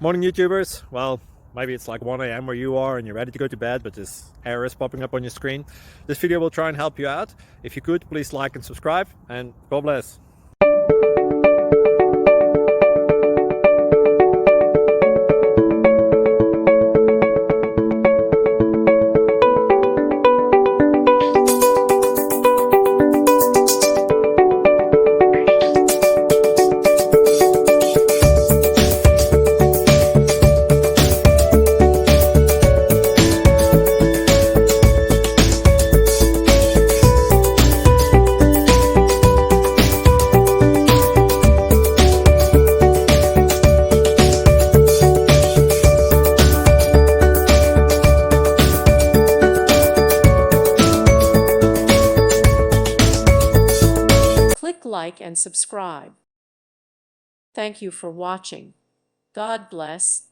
Morning YouTubers. Well, maybe it's like 1 a.m. where you are and you're ready to go to bed, but this error is popping up on your screen. This video will try and help you out. If you could, please like and subscribe, and God bless. Click like and subscribe. Thank you for watching. God bless.